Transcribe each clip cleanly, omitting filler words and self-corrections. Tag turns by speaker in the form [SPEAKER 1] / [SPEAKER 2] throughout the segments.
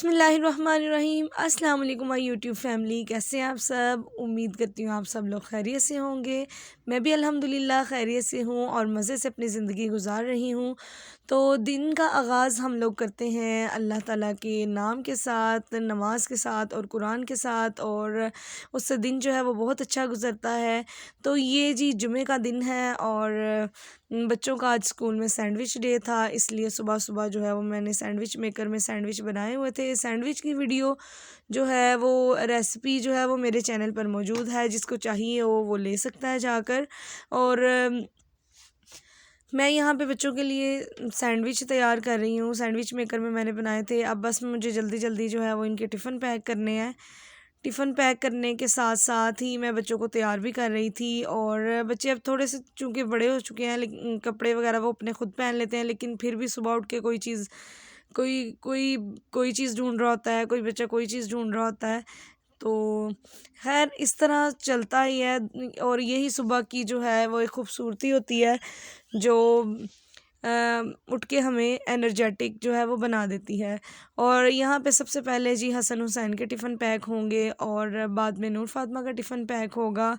[SPEAKER 1] बिस्मिल्लाहिर्रहमानिर्रहीम। अस्सलाम वालेकुम माय यूट्यूब फैमिली, कैसे हैं आप सब। उम्मीद करती हूँ आप सब लोग खैरियत से होंगे। मैं भी अल्हम्दुलिल्लाह खैरियत से हूँ और मज़े से अपनी ज़िंदगी गुजार रही हूँ। तो दिन का आगाज़ हम लोग करते हैं अल्लाह ताला के नाम के साथ, नमाज के साथ और कुरान के साथ, और उससे दिन जो है वो बहुत अच्छा गुज़रता है। तो ये जी जुमे का दिन है और बच्चों का आज स्कूल में सैंडविच डे था, इसलिए सुबह सुबह जो है वो मैंने सैंडविच मेकर में सैंडविच बनाए हुए थे। सैंडविच की वीडियो जो है वो रेसिपी जो है वो मेरे चैनल पर मौजूद है, जिसको चाहिए वो ले सकता है जाकर। और मैं यहाँ पे बच्चों के लिए सैंडविच तैयार कर रही हूँ। सैंडविच मेकर में मैंने बनाए थे। अब बस मुझे जल्दी जल्दी जो है वो इनके टिफ़िन पैक करने हैं। टिफ़िन पैक करने के साथ साथ ही मैं बच्चों को तैयार भी कर रही थी। और बच्चे अब थोड़े से चूँकि बड़े हो चुके हैं, लेकिन कपड़े वगैरह वो अपने खुद पहन लेते हैं, लेकिन फिर भी सुबह उठ के कोई कोई कोई चीज़ ढूंढ रहा होता है, कोई बच्चा कोई चीज़ ढूंढ रहा होता है। तो खैर इस तरह चलता ही है। और यही सुबह की जो है वो एक खूबसूरती होती है जो उठ के हमें एनर्जेटिक जो है वो बना देती है। और यहाँ पे सबसे पहले जी हसन हुसैन के टिफ़िन पैक होंगे और बाद में नूर फातिमा का टिफ़िन पैक होगा।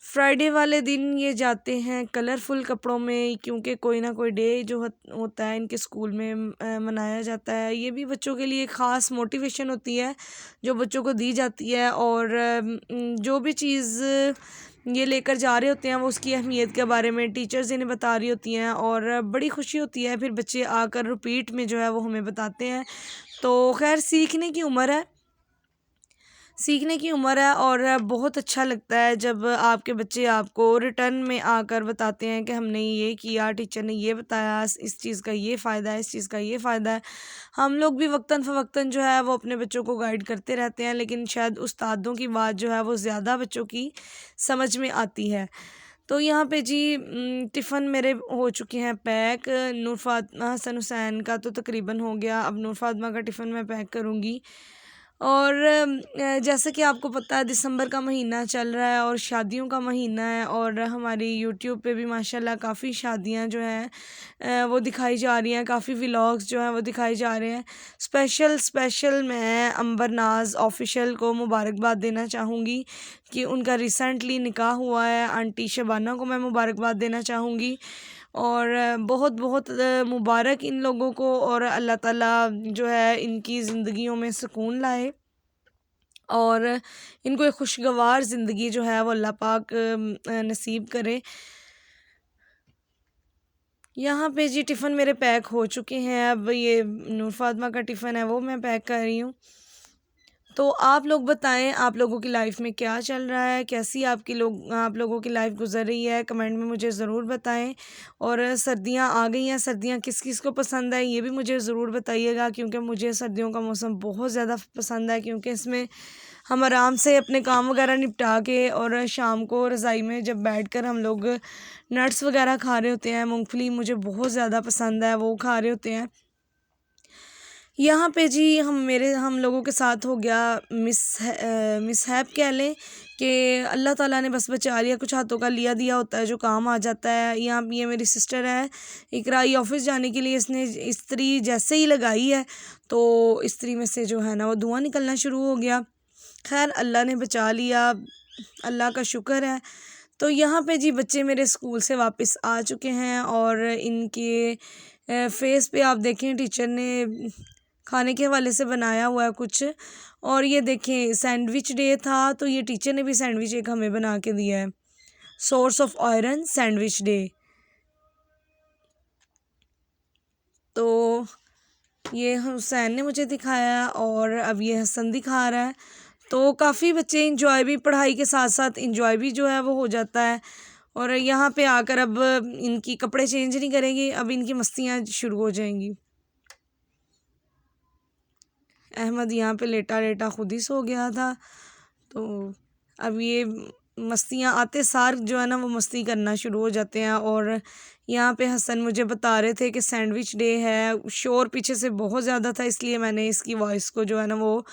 [SPEAKER 1] फ्राइडे वाले दिन ये जाते हैं कलरफुल कपड़ों में, क्योंकि कोई ना कोई डे जो होता है इनके स्कूल में मनाया जाता है। ये भी बच्चों के लिए ख़ास मोटिवेशन होती है जो बच्चों को दी जाती है। और जो भी चीज़ ये लेकर जा रहे होते हैं वो उसकी अहमियत के बारे में टीचर्स इन्हें बता रही होती हैं, और बड़ी खुशी होती है। फिर बच्चे आकर रिपीट में जो है वो हमें बताते हैं। तो खैर सीखने की उम्र है और बहुत अच्छा लगता है जब आपके बच्चे आपको रिटर्न में आकर बताते हैं कि हमने ये किया, टीचर ने ये बताया, इस चीज़ का ये फ़ायदा है, इस चीज़ का ये फ़ायदा है। हम लोग भी वक्तन फ़वक्तन जो है वो अपने बच्चों को गाइड करते रहते हैं, लेकिन शायद उस्तादों की बात जो है वो ज़्यादा बच्चों की समझ में आती है। तो यहाँ पे जी टिफ़िन मेरे हो चुके हैं पैक। नूर फातिमा हसन हुसैन का तो तकरीबन हो गया, अब नूर फातिमा का टिफ़िन मैं पैक करूँगी। और जैसे कि आपको पता है दिसंबर का महीना चल रहा है और शादियों का महीना है, और हमारी यूट्यूब पे भी माशाल्लाह काफ़ी शादियां जो हैं वो दिखाई जा रही हैं, काफ़ी व्लॉग्स जो हैं वो दिखाए जा रहे हैं। स्पेशल मैं अंबर नाज ऑफिशियल को मुबारकबाद देना चाहूँगी कि उनका रिसेंटली निकाह हुआ है। आंटी शबाना को मैं मुबारकबाद देना चाहूँगी, और बहुत बहुत मुबारक इन लोगों को, और अल्लाह ताला जो है इनकी ज़िंदगियों में सुकून लाए और इनको एक खुशगवार ज़िंदगी जो है वो अल्लाह पाक नसीब करे। यहाँ पे जी टिफ़िन मेरे पैक हो चुके हैं। अब ये नूर फातिमा का टिफ़िन है वो मैं पैक कर रही हूँ। तो आप लोग बताएं, आप लोगों की लाइफ में क्या चल रहा है, कैसी आप लोगों की लाइफ गुजर रही है, कमेंट में मुझे ज़रूर बताएं। और सर्दियां आ गई हैं, सर्दियां किस किस को पसंद है ये भी मुझे ज़रूर बताइएगा, क्योंकि मुझे सर्दियों का मौसम बहुत ज़्यादा पसंद है, क्योंकि इसमें हम आराम से अपने काम वगैरह निपटा के और शाम को रज़ाई में जब बैठ कर हम लोग नट्स वगैरह खा रहे होते हैं। मूंगफली मुझे बहुत ज़्यादा पसंद है, वो खा रहे होते हैं। यहाँ पे जी हम लोगों के साथ हो गया मिसहैप कह लें कि अल्लाह ताला ने बस बचा लिया। कुछ हाथों का लिया दिया होता है जो काम आ जाता है। यहाँ पे ये मेरी सिस्टर है, इकरा, ये ऑफिस जाने के लिए इसने इस्त्री जैसे ही लगाई है तो इस्त्री में से जो है ना वो धुआं निकलना शुरू हो गया। खैर अल्लाह ने बचा लिया, अल्लाह का शुक्र है। तो यहाँ पे जी बच्चे मेरे स्कूल से वापस आ चुके हैं और इनके फेस पे आप देखें टीचर ने खाने के हवाले से बनाया हुआ है कुछ। और ये देखें सैंडविच डे था तो ये टीचर ने भी सैंडविच एक हमें बना के दिया है, source of iron sandwich day. तो ये हुसैन ने मुझे दिखाया और अब ये हसन दिखा रहा है। तो काफ़ी बच्चे इंजॉय भी, पढ़ाई के साथ साथ इंजॉय भी जो है वो हो जाता है। और यहाँ पे आकर अब इनकी कपड़े चेंज नहीं करेंगे, अब इनकी मस्तियाँ शुरू हो जाएंगी। अहमद यहाँ पे लेटा लेटा खुद ही सो गया था। तो अब ये मस्तियाँ आते सार जो है ना वो मस्ती करना शुरू हो जाते हैं। और यहाँ पे हसन मुझे बता रहे थे कि सैंडविच डे है। शोर पीछे से बहुत ज़्यादा था, इसलिए मैंने इसकी वॉइस को जो है ना वो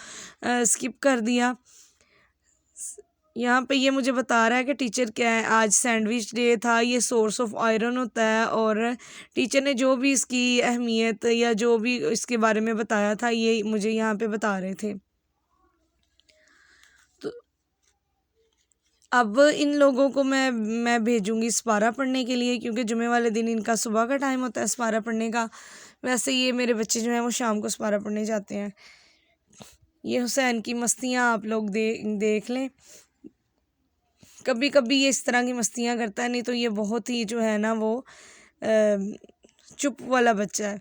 [SPEAKER 1] स्किप कर दिया। यहाँ पे ये मुझे बता रहा है कि टीचर क्या है, आज सैंडविच डे था, ये सोर्स ऑफ आयरन होता है। और टीचर ने जो भी इसकी अहमियत या जो भी इसके बारे में बताया था ये मुझे यहाँ पे बता रहे थे। तो अब इन लोगों को मैं भेजूंगी सपारा पढ़ने के लिए, क्योंकि जुमे वाले दिन इनका सुबह का टाइम होता है सपारा पढ़ने का। वैसे ये मेरे बच्चे जो हैं वो शाम को सपारा पढ़ने जाते हैं। ये हुसैन की मस्तियाँ आप लोग देख लें। कभी कभी ये इस तरह की मस्तियाँ करता है, नहीं तो ये बहुत ही जो है ना वो चुप वाला बच्चा है।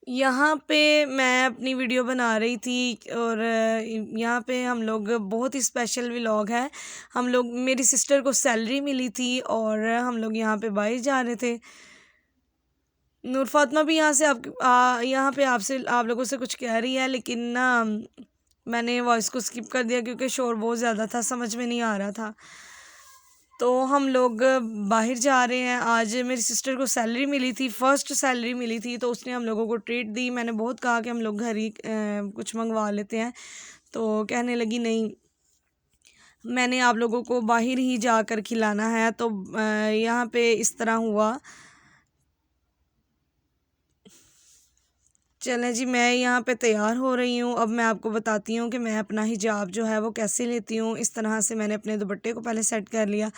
[SPEAKER 1] यहाँ पे मैं अपनी वीडियो बना रही थी और यहाँ पे हम लोग बहुत ही स्पेशल व्लॉग है। हम लोग, मेरी सिस्टर को सैलरी मिली थी और हम लोग यहाँ पे बाहर जा रहे थे। नूर फातिमा भी यहाँ से यहाँ पे आपसे आप लोगों से कुछ कह रही है, लेकिन ना मैंने वॉइस को स्किप कर दिया क्योंकि शोर बहुत ज़्यादा था, समझ में नहीं आ रहा था। तो हम लोग बाहर जा रहे हैं। आज मेरी सिस्टर को सैलरी मिली थी, फर्स्ट सैलरी मिली थी, तो उसने हम लोगों को ट्रीट दी। मैंने बहुत कहा कि हम लोग घर ही कुछ मंगवा लेते हैं, तो कहने लगी नहीं, मैंने आप लोगों को बाहर ही जाकर खिलाना है। तो यहाँ पे इस तरह हुआ। चलें जी, मैं यहाँ पे तैयार हो रही हूँ। अब मैं आपको बताती हूँ कि मैं अपना हिजाब जो है वो कैसे लेती हूँ। इस तरह से मैंने अपने दुपट्टे को पहले सेट कर लिया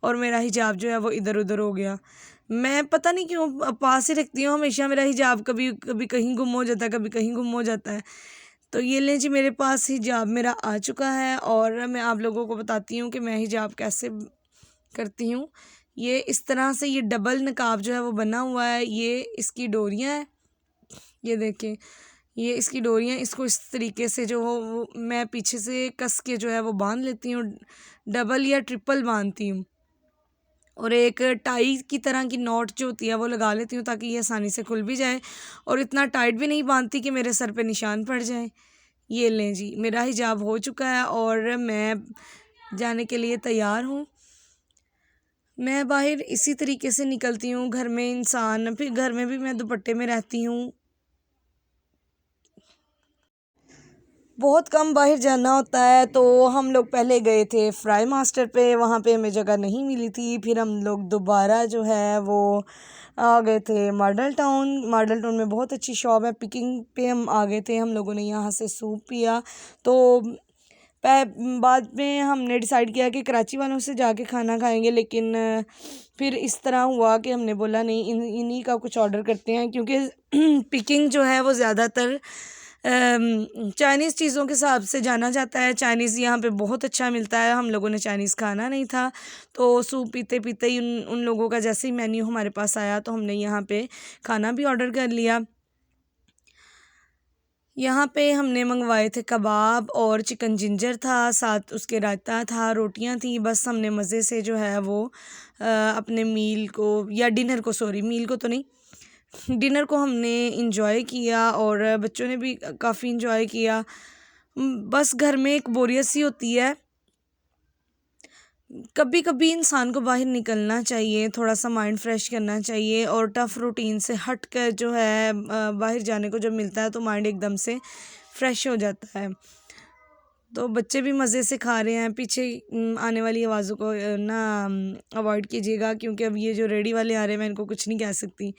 [SPEAKER 1] और मेरा हिजाब जो है वो इधर उधर हो गया। मैं पता नहीं क्यों पास ही रखती हूँ हमेशा मेरा हिजाब, कभी कभी कहीं गुम हो जाता है, कभी कहीं गुम हो जाता है। तो ये लें जी, मेरे पास हिजाब मेरा आ चुका है और मैं आप लोगों को बताती हूँ कि मैं हिजाब कैसे करती हूँ। ये इस तरह से, ये डबल नकाब जो है वो बना हुआ है। ये इसकी डोरियाँ हैं, ये देखें, ये इसकी डोरियाँ। इसको इस तरीके से जो हो वो मैं पीछे से कस के जो है वो बांध लेती हूँ, डबल या ट्रिपल बांधती हूँ। और एक टाई की तरह की नॉट जो होती है वो लगा लेती हूँ ताकि ये आसानी से खुल भी जाए। और इतना टाइट भी नहीं बांधती कि मेरे सर पे निशान पड़ जाए। ये लें जी, मेरा हिजाब हो चुका है और मैं जाने के लिए तैयार हूँ। मैं बाहर इसी तरीके से निकलती हूँ। घर में इंसान, फिर घर में भी मैं दुपट्टे में रहती हूँ, बहुत कम बाहर जाना होता है। तो हम लोग पहले गए थे फ्राई मास्टर पे, वहाँ पे हमें जगह नहीं मिली थी। फिर हम लोग दोबारा जो है वो आ गए थे मॉडल टाउन। मॉडल टाउन में बहुत अच्छी शॉप है, पिकिंग पे हम आ गए थे। हम लोगों ने यहाँ से सूप पिया। तो बाद में हमने डिसाइड किया कि कराची वालों से जाके खाना खाएंगे, लेकिन फिर इस तरह हुआ कि हमने बोला नहीं, इन्हीं का कुछ ऑर्डर करते हैं, क्योंकि पिकिंग जो है वो ज़्यादातर चाइनीज़ चीज़ों के हिसाब से जाना जाता है। चाइनीज़ यहाँ पे बहुत अच्छा मिलता है। हम लोगों ने चाइनीज़ खाना नहीं था, तो सूप पीते पीते ही उन लोगों का जैसे ही मेन्यू हमारे पास आया तो हमने यहाँ पे खाना भी ऑर्डर कर लिया। यहाँ पे हमने मंगवाए थे कबाब और चिकन जिंजर था, साथ उसके रायता था, रोटियाँ थी। बस हमने मज़े से जो है वो अपने मील को, या डिनर को, सॉरी मील को तो नहीं, डिनर को हमने इंजॉय किया और बच्चों ने भी काफ़ी इंजॉय किया। बस घर में एक बोरियत सी होती है। कभी कभी इंसान को बाहर निकलना चाहिए, थोड़ा सा माइंड फ्रेश करना चाहिए और टफ़ रूटीन से हट कर जो है बाहर जाने को जब मिलता है तो माइंड एकदम से फ्रेश हो जाता है। तो बच्चे भी मज़े से खा रहे हैं। पीछे आने वाली आवाज़ों को ना अवॉइड कीजिएगा, क्योंकि अब ये जो रेडी वाले आ रहे हैं मैं इनको कुछ नहीं कह सकती।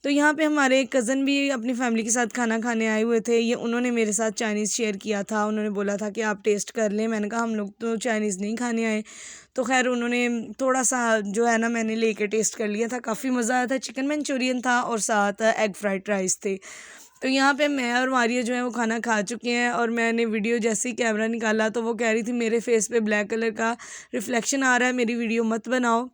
[SPEAKER 1] तो यहाँ पे हमारे एक कज़न भी अपनी फैमिली के साथ खाना खाने आए हुए थे। ये उन्होंने मेरे साथ चाइनीज़ शेयर किया था। उन्होंने बोला था कि आप टेस्ट कर लें। मैंने कहा हम लोग तो चाइनीज़ नहीं खाने आए। तो खैर उन्होंने थोड़ा सा जो है ना मैंने लेके टेस्ट कर लिया था, काफ़ी मज़ा आया था। चिकन मंचूरियन था और साथ एग फ्राइड राइस थे। तो यहाँ पे मैं और मारिया जो है वो खाना खा चुके हैं और मैंने वीडियो जैसे ही कैमरा निकाला तो वो कह रही थी मेरे फेस पे ब्लैक कलर का रिफ्लेक्शन आ रहा है, मेरी वीडियो मत बनाओ।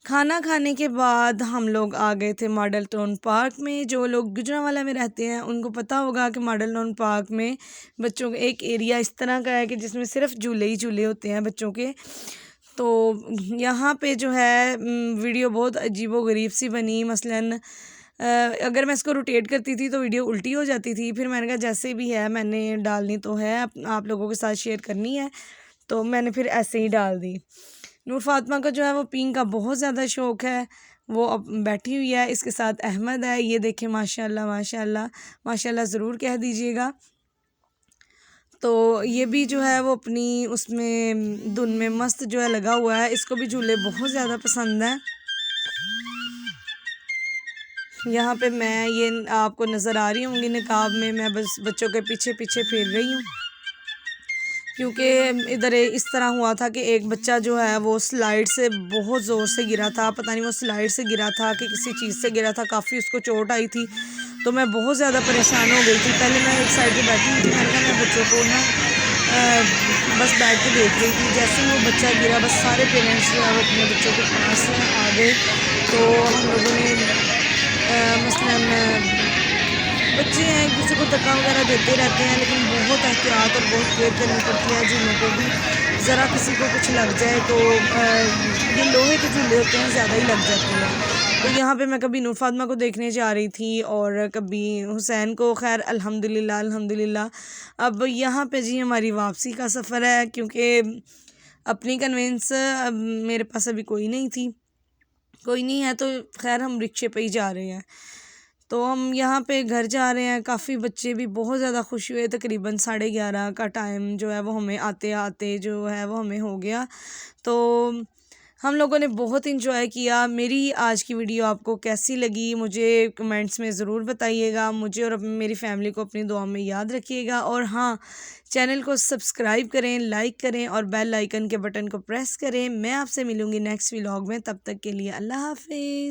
[SPEAKER 1] खाना खाने के बाद हम लोग आ गए थे मॉडल टाउन पार्क में। जो लोग गुजरांवाला में रहते हैं उनको पता होगा कि मॉडल टाउन पार्क में बच्चों का एक एरिया इस तरह का है कि जिसमें सिर्फ झूले ही झूले होते हैं बच्चों के। तो यहाँ पे जो है वीडियो बहुत अजीबोगरीब सी बनी। मसलन अगर मैं इसको रोटेट करती थी तो वीडियो उल्टी हो जाती थी। फिर मैंने कहा जैसे भी है मैंने डालनी तो है, आप लोगों के साथ शेयर करनी है, तो मैंने फिर ऐसे ही डाल दी। नूर फातिमा का जो है वो पिंक का बहुत ज़्यादा शौक़ है, वो अब बैठी हुई है, इसके साथ अहमद है। ये देखें, माशाल्लाह माशाल्लाह माशाल्लाह ज़रूर कह दीजिएगा। तो ये भी जो है वो अपनी उसमें धुन में मस्त जो है लगा हुआ है। इसको भी झूले बहुत ज़्यादा पसंद हैं। यहाँ पे मैं ये आपको नज़र आ रही होंगी निकाब में, मैं बस बच्चों के पीछे पीछे फिर रही हूँ, क्योंकि इधर इस तरह हुआ था कि एक बच्चा जो है वो स्लाइड से बहुत ज़ोर से गिरा था। पता नहीं वो स्लाइड से गिरा था कि किसी चीज़ से गिरा था, काफ़ी उसको चोट आई थी। तो मैं बहुत ज़्यादा परेशान हो गई थी। पहले मैं एक साइड पे बैठी हुई थी, मैंने कहा मैं बच्चों को ना बस बैठ के देख रही थी। जैसे ही वो बच्चा गिरा, बस सारे पेरेंट्स जो है वो अपने बच्चों के पास आ गए। तो हम लोगों ने मसलन बच्चे हैं एक दूसरे को धक्का वगैरह देते रहते हैं, लेकिन बहुत एहतियात और बहुत केयर करनी पड़ती है झूलों को भी। ज़रा किसी को कुछ लग जाए तो ये लोहे के झूले होते हैं, ज़्यादा ही लग जाते हैं। तो यहाँ पे मैं कभी नूर फातिमा को देखने जा रही थी और कभी हुसैन को। खैर अल्हम्दुलिल्लाह अल्हम्दुलिल्लाह अब यहाँ पे जी हमारी वापसी का सफ़र है, क्योंकि अपनी कन्वेंस मेरे पास अभी कोई नहीं थी, कोई नहीं है, तो खैर हम रिक्शे पे ही जा रहे हैं। तो हम यहाँ पे घर जा रहे हैं। काफ़ी बच्चे भी बहुत ज़्यादा खुश हुए। तकरीबन 11:30 का टाइम जो है वो हमें आते आते जो है वो हमें हो गया। तो हम लोगों ने बहुत इंजॉय किया। मेरी आज की वीडियो आपको कैसी लगी मुझे कमेंट्स में ज़रूर बताइएगा। मुझे और मेरी फैमिली को अपनी दुआ में याद रखिएगा। और हाँ, चैनल को सब्सक्राइब करें, लाइक करें और बेल आइकन के बटन को प्रेस करें। मैं आपसे मिलूँगी नेक्स्ट व्लॉग में। तब तक के लिए अल्लाह हाफ़िज़।